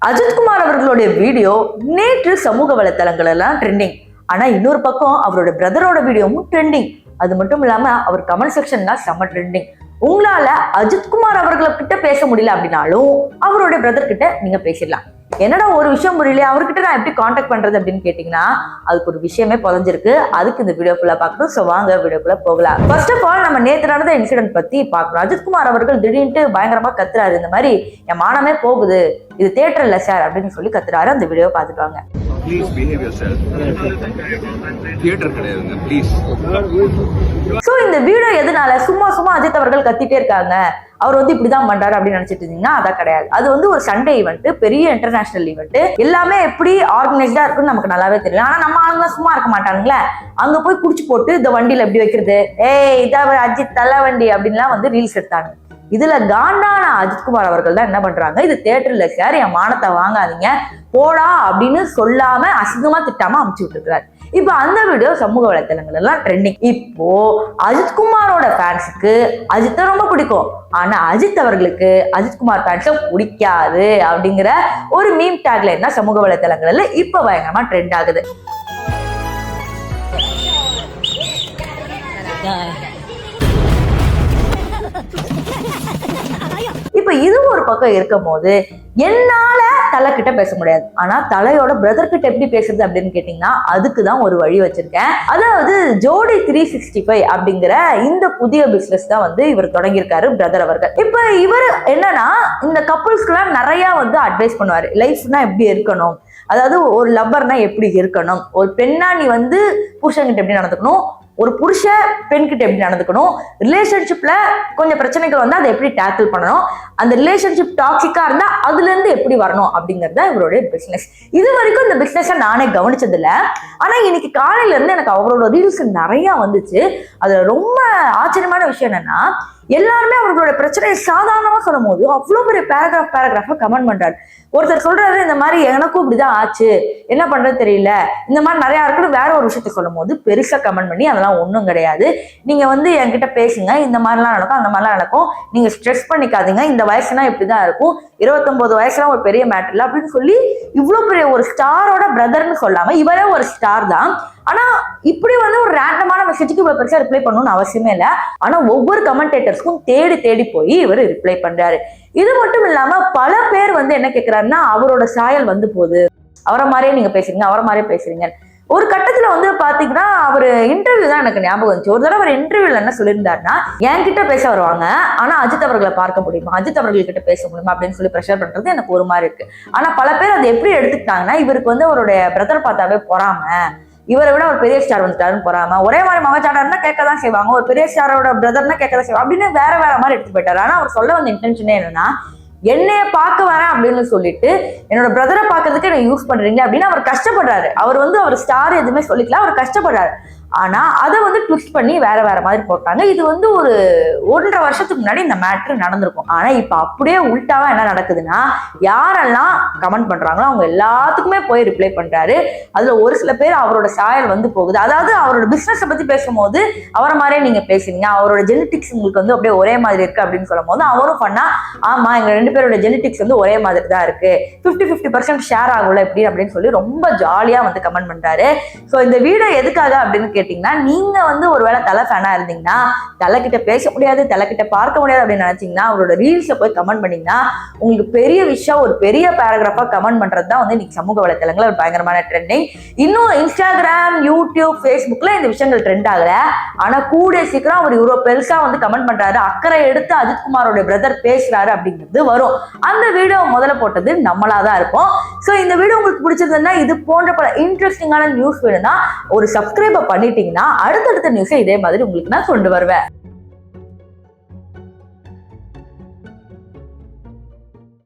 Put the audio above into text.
அஜித்குமார் அவர்களுடைய வீடியோ நேற்று சமூக வலைத்தளங்கள் எல்லாம் ட்ரெண்டிங். ஆனா இன்னொரு பக்கம் அவரோட பிரதரோட வீடியோவும் ட்ரெண்டிங். அது மட்டும் இல்லாம அவர் கமெண்ட் செக்ஷன் தான் செம்ம ட்ரெண்டிங். உங்களால அஜித்குமார் அவர்கள்கிட்ட பேச முடியல அப்படின்னாலும் அவரோட பிரதர் கிட்ட நீங்க பேசிடலாம். என்னடா ஒரு விஷயம் புரியல, அவர்கிட்ட நான் எப்படி காண்டாக்ட் பண்றது அப்படின்னு கேட்டீங்கன்னா அதுக்கு ஒரு விஷயமே புதஞ்சிருக்கு. அதுக்கு இந்த வீடியோக்குள்ள பார்க்கணும். ஸோ வாங்க வீடியோக்குள்ள போகலாம். ஃபர்ஸ்ட் ஆஃப் ஆல் நம்ம நேற்று நடந்த இன்சிடென்ட் பத்தி பார்க்கணும். அஜித்குமார் அவர்கள் திடீர்னு பயங்கரமா கத்துறாரு, இந்த மாதிரி என் மானமே போகுது, இது தியேட்டர் இல்ல சார் அப்படின்னு சொல்லி கத்துறாரு. அந்த வீடியோ பார்த்துட்டு வாங்க. Please behave yourself. தியேட்டர் கிடையாதுங்க, ப்ளீஸ். சோ இந்த வீடியோ எதனால சும்மா அஜித் அவர்கள் கத்திட்டே இருக்காங்க, அவர் இப்படிதான் பண்றாரு அப்படின்னு நினைச்சிட்டு இருந்தீங்கன்னா அதான் கிடையாது. அது ஒரு சண்டே ஈவெண்ட், பெரிய இன்டர்நேஷனல் ஈவெண்ட். எல்லாமே எப்படி ஆர்கனைஸ்டா இருக்குன்னு நமக்கு நல்லாவே தெரியும். ஆனா நம்ம ஆளுங்க சும்மா இருக்க மாட்டாங்களே, அங்க போய் குடிச்சு போட்டு இந்த வண்டியில எப்படி வைக்கிறது, இதான் அஜித் தலை வண்டி அப்படின்லாம் ரீல்ஸ் எடுத்தாங்க. இதுல காண்டான அஜித்குமார் அவர்கள் தான் என்ன பண்றாங்க, இது தியேட்டர் இல்ல சார், என் மானத்தை வாங்காதீங்க போடா அப்படின்னு சொல்லாம அசிங்கமா திட்டாம அமுச்சு விட்டுருக்காரு. இப்ப அந்த வீடியோ சமூக வலைத்தளங்கள் எல்லாம் ட்ரெண்டிங். இப்போ அஜித்குமாரோட ஃபேன்ஸுக்கு அஜித்தை ரொம்ப பிடிக்கும், ஆனா அஜித் அவர்களுக்கு அஜித்குமார் ஃபேன்ஸை பிடிக்காது அப்படிங்கிற ஒரு மீம் டேக்லைன் தான் சமூக வலைத்தளங்கள்ல இப்ப பயங்கரமா ட்ரெண்ட் ஆகுது. இப்ப இது ஒரு பக்கம் இருக்கும் போது என்னால தலை கிட்ட பேச முடியாது, ஆனா தலையோட பிரதர் கிட்ட எப்படி பேசுறது அப்படின்னு கேட்டீங்கன்னா அதுக்குதான் ஒரு வழி வச்சிருக்கேன். அதாவது ஜோடி 365 அப்படிங்கிற இந்த புதிய பிசினஸ் தான் இவர் தொடங்கியிருக்காரு பிரதர் அவர்கள். இப்ப இவர் என்னன்னா இந்த கப்புள்ஸ்க்கு எல்லாம் நிறைய அட்வைஸ் பண்ணுவாரு. லைஃப்னா எப்படி இருக்கணும், அதாவது ஒரு லவ்வர்னா எப்படி இருக்கணும், ஒரு பெண்ணா நீ புருஷன்கிட்ட எப்படி நடந்துக்கணும், ஒரு புருஷ பெண்கிட்ட எப்படி நடந்துக்கணும், ரிலேஷன்ஷிப்ல கொஞ்சம் பிரச்சனைகள் அதை எப்படி டேக்கிள் பண்ணணும், அந்த ரிலேஷன்ஷிப் டாக்ஸிக்கா இருந்தா அதுல இருந்து எப்படி வரணும் அப்படிங்கறத இவருடைய பிசினஸ். இது வரைக்கும் இந்த பிசினஸை நானே கவனிச்சது இல்லை. ஆனா இன்னைக்கு காலையில இருந்து எனக்கு அவரோட ரீல்ஸ் நிறைய வந்துச்சு. அதுல ரொம்ப ஆச்சரியமான விஷயம் என்னன்னா, எல்லாருமே அவர்களோட பிரச்சனையை சாதாரணமா சொல்லும் போது அவ்வளவு பெரிய பேராகிராஃபா கமெண்ட் பண்றாரு. ஒருத்தர் சொல்றாரு, இந்த மாதிரி எனக்கும் இப்படிதான் ஆச்சு, என்ன பண்றது தெரியல, இந்த மாதிரி நிறைய இருக்குன்னு வேற ஒரு விஷயத்த சொல்லும் போது பெருசா கமெண்ட் பண்ணி அதெல்லாம் ஒன்றும் கிடையாது, நீங்க என்கிட்ட பேசுங்க, இந்த மாதிரிலாம் நடக்கும் அந்த மாதிரிலாம் நடக்கும், நீங்க ஸ்ட்ரெஸ் பண்ணிக்காதீங்க, இந்த வயசுனா இப்படிதான் இருக்கும், 29 வயசுலாம் ஒரு பெரிய மேட்டர் இல்லை அப்படின்னு சொல்லி இவ்வளவு பெரிய ஒரு ஸ்டாரோட பிரதர்னு சொல்லாம இவரே ஒரு ஸ்டார் தான். ஆனா இப்படி ஒரு ரேண்டமான மெசேஜுக்கு இவ்வளவு பெருசா ரிப்ளை பண்ணணும்னு அவசியமே இல்லை. ஆனா ஒவ்வொரு கமெண்டேட்டர்ஸ்க்கும் தேடி போய் இவர் ரிப்ளை பண்றாரு. இது மட்டும் இல்லாம பல பேர் என்ன கேட்கிறாருன்னா, அவரோட சாயல் போகுது, அவரை மாதிரியே நீங்க பேசுறீங்க, அவரை மாதிரியே பேசுறீங்க. ஒரு கட்டத்துல பாத்தீங்கன்னா அவர் இன்டர்வியூ தான் எனக்கு ஞாபகம் வந்துச்சு. ஒரு தடவை அவர் இன்டர்வியூல என்ன சொல்லியிருந்தாருன்னா, என்கிட்ட பேச வருவாங்க ஆனா அஜித் அவர்களை பார்க்க முடியுமா, அஜித் அவர்கள்கிட்ட பேச முடியுமா அப்படின்னு சொல்லி ப்ரெஷர் பண்றது எனக்கு ஒரு மாதிரி இருக்கு. ஆனா பல பேர் அதை எப்படி எடுத்துக்கிட்டாங்கன்னா, இவருக்கு அவருடைய பிரதர் பார்த்தாவே பொறாம, இவரை விட ஒரு பெரிய ஸ்டார் வந்துட்டாருன்னு போறாம, ஒரே மாதிரி மகச்சாடாருன்னா கேட்கதான் செய்வாங்க, ஒரு பெரிய ஸ்டாரோட பிரதர்னா கேட்கதான் செய்வாங்க அப்படின்னு வேற மாதிரி எடுத்து போயிட்டாரு. ஆனா அவர் சொல்ல வந்த இன்டென்ஷனே என்னன்னா, என்னைய பார்க்க வரேன் அப்படின்னு சொல்லிட்டு என்னோட பிரதரை பார்க்கறதுக்கு என்ன யூஸ் பண்றீங்க அப்படின்னு அவர் கஷ்டப்படுறாரு. அவர் அவர் ஸ்டார் எதுவுமே சொல்லிக்கல, அவர் கஷ்டப்படுறாரு. ஆனா அதை ட்விஸ்ட் பண்ணி வேற மாதிரி போட்டாங்க. இது ஒரு 1.5 வருஷத்துக்கு முன்னாடி இந்த மேட்ரு நடந்திருக்கும். ஆனா இப்ப அப்படியே உல்டாவா என்ன நடக்குதுன்னா, யாரெல்லாம் கமெண்ட் பண்றாங்களோ அவங்க எல்லாத்துக்குமே போய் ரிப்ளை பண்றாரு. அதுல ஒரு சில பேர் அவரோட சாயல் போகுது, அதாவது அவரோட பிசினஸ் பத்தி பேசும்போது அவரை மாதிரியே நீங்க பேசுறீங்க, அவரோட ஜெனட்டிக்ஸ் உங்களுக்கு அப்படியே ஒரே மாதிரி இருக்கு அப்படின்னு சொல்லும் போது அவரும் பண்ணா, ஆமா எங்க 2 பேரோட ஜெனட்டிக்ஸ் ஒரே மாதிரி தான் இருக்கு, 50% ஷேர் ஆகும்ல எப்படி அப்படின்னு சொல்லி ரொம்ப ஜாலியா கமெண்ட் பண்றாரு. சோ இந்த வீடியோ எதுக்காக அப்படின்னு கேட்டீங்கன்னா, நீங்க ஒருவேளை தலை ஃபேனா இருந்தீங்கன்னா, தலை கிட்ட பேச முடியாது, தலை கிட்ட பார்க்க முடியாது அப்படின்னு நினைச்சீங்கன்னா அவரோட ரீல்ஸ்ல போய் கமெண்ட் பண்ணீங்கன்னா உங்களுக்கு பெரிய விஷயம், ஒரு பெரிய பேராகிராஃபா கமெண்ட் பண்றது தான் இன்னைக்கு சமூக வலைத்தளங்கள் ஒரு பயங்கரமான ட்ரெண்டிங். இன்னும் இன்ஸ்டாகிராம், யூடியூப், ஃபேஸ்புக்ல இந்த விஷயங்கள் ட்ரெண்ட் ஆகல. ஆனா கூடிய சீக்கிரம் அவர் இவ்வளவு பெருசா கமெண்ட் பண்றாரு, அக்கறை எடுத்து அஜித்குமாரோட பிரதர் பேசுறாரு அப்படிங்கிறது வரும். அந்த வீடியோ முதல்ல போட்டது நம்மளாதான் இருப்போம். சோ இந்த வீடியோ உங்களுக்கு பிடிச்சிருந்ததுன்னா, இது போன்ற பல இன்ட்ரெஸ்டிங்கான நியூஸ் வேணும்னா ஒரு சப்ஸ்கிரைப் பண்ணிட்டீங்கன்னா அடுத்தடுத்த நியூஸை இதே மாதிரி உங்களுக்கு நான் கொண்டு வருவேன்.